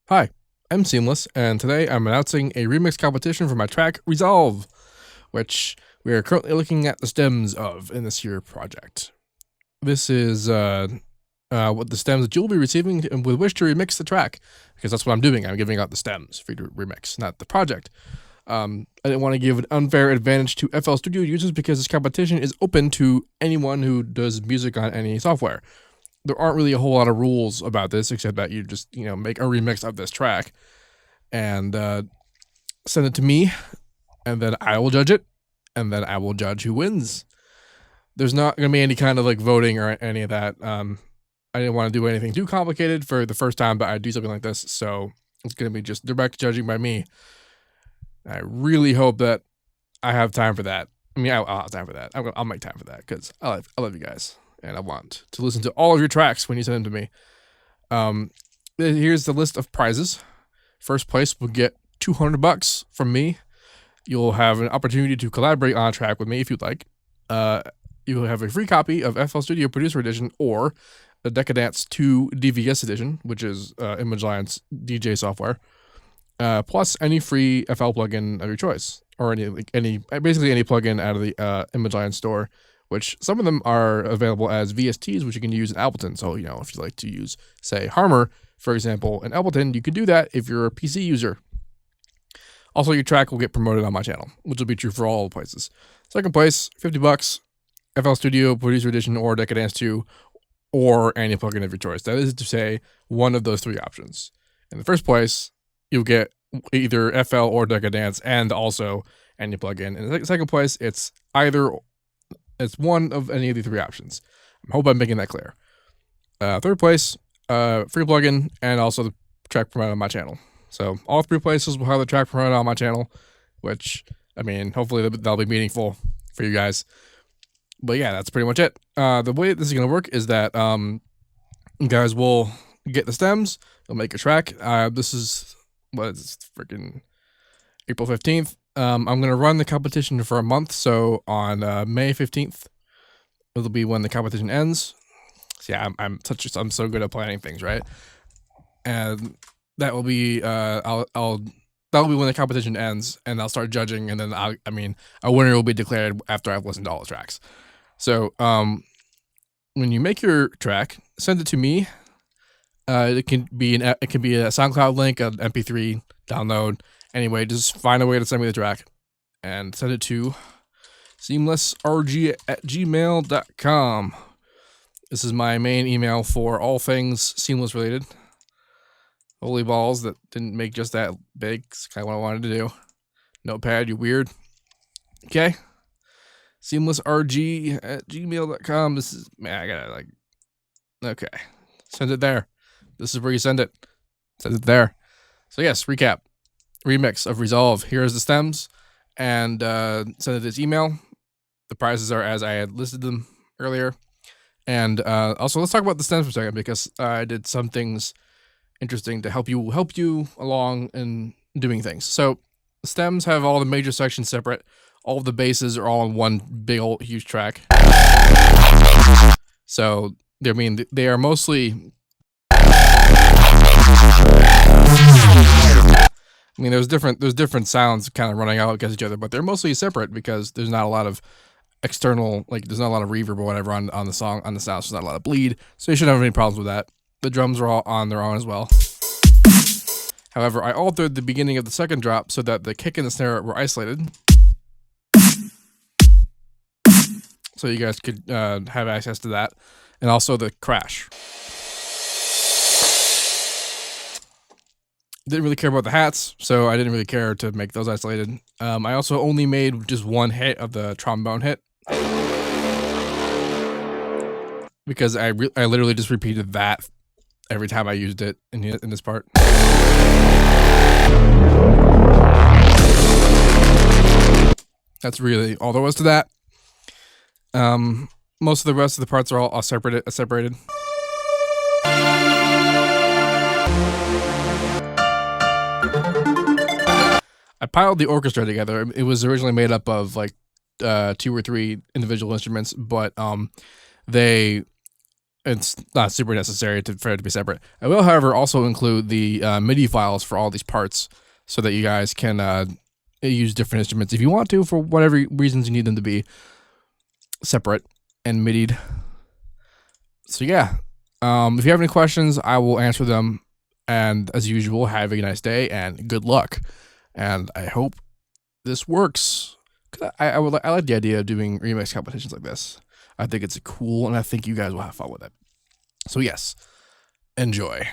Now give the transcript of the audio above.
Hi, I'm Seamless, and today I'm announcing a remix competition for my track Resolve, which we are currently looking at the stems of in this year project. This is what the stems that you'll be receiving with which to remix the track, because that's what I'm doing. I'm giving out the stems for you to remix, not the project. I didn't want to give an unfair advantage to FL Studio users because this competition is open to anyone who does music on any software. There aren't really a whole lot of rules about this, except that you just, make a remix of this track and send it to me, and then I will judge it, and then I will judge who wins. There's not going to be any kind of like voting or any of that. I didn't want to do anything too complicated for the first time, but I do something like this, so it's going to be just direct judging by me. I really hope that I have time for that. I mean, I'll have time for that. I'll make time for that because I love you guys. And I want to listen to all of your tracks when you send them to me. Here's the list of prizes. First place will get $200 from me. You'll have an opportunity to collaborate on a track with me if you'd like. You will have a free copy of FL Studio Producer Edition or the Deckadance 2 DVS Edition, which is Image Lion's DJ software. Plus any free FL plugin of your choice, or basically any plugin out of the Image Lion store, which some of them are available as VSTs, which you can use in Ableton. So, if you like to use, say, Harmor, for example, in Ableton, you can do that if you're a PC user. Also, your track will get promoted on my channel, which will be true for all places. Second place, $50, FL Studio Producer Edition or Deckadance 2, or any plugin of your choice. That is to say, one of those three options. In the first place, you'll get either FL or Deckadance and also any plugin. In the second place, it's one of any of the three options. I hope I'm making that clear. Third place, free plugin and also the track promoted on my channel. So all three places will have the track promoted on my channel, which, hopefully that'll be meaningful for you guys. But yeah, that's pretty much it. The way this is going to work is that you guys will get the stems. You'll make a track. This is freaking April 15th. I'm going to run the competition for a month, so on May 15th, it'll be when the competition ends. So yeah, I'm so good at planning things, right? And that will be that'll be when the competition ends, and I'll start judging, and then a winner will be declared after I've listened to all the tracks. So when you make your track, send it to me. It can be a SoundCloud link, an MP3 download. Anyway, just find a way to send me the track and send it to SeamlessRG@gmail.com. This is my main email for all things Seamless related. Holy balls, that didn't make just that big. It's kind of what I wanted to do. Notepad, you weird. Okay. SeamlessRG@gmail.com. This is, man, I gotta okay. Send it there. This is where you send it. Send it there. So yes, recap. Remix of Resolve. Here's the stems, and send it this email. The prizes are as I had listed them earlier. And also, let's talk about the stems for a second, because I did some things interesting to help you along in doing things. So the stems have all the major sections separate. All of the basses are all on one big old huge track. So they are mostly. There's different sounds kind of running out against each other, but they're mostly separate because there's not a lot of external, there's not a lot of reverb or whatever on the song, on the sound, so there's not a lot of bleed, so you shouldn't have any problems with that. The drums are all on their own as well. However, I altered the beginning of the second drop so that the kick and the snare were isolated, so you guys could have access to that, and also the crash. Didn't really care about the hats, so I didn't really care to make those isolated. I also only made just one hit of the trombone hit, because I literally just repeated that every time I used it in this part. That's really all there was to that. Most of the rest of the parts are all separated. I piled the orchestra together. It was originally made up of 2 or 3 individual instruments, but they it's not super necessary for it to be separate. I will, however, also include the MIDI files for all these parts so that you guys can use different instruments if you want to, for whatever reasons you need them to be separate and MIDI'd. So yeah, if you have any questions, I will answer them. And as usual, have a nice day and good luck. And I hope this works. 'Cause I like the idea of doing remix competitions like this. I think it's cool, and I think you guys will have fun with it. So yes, enjoy.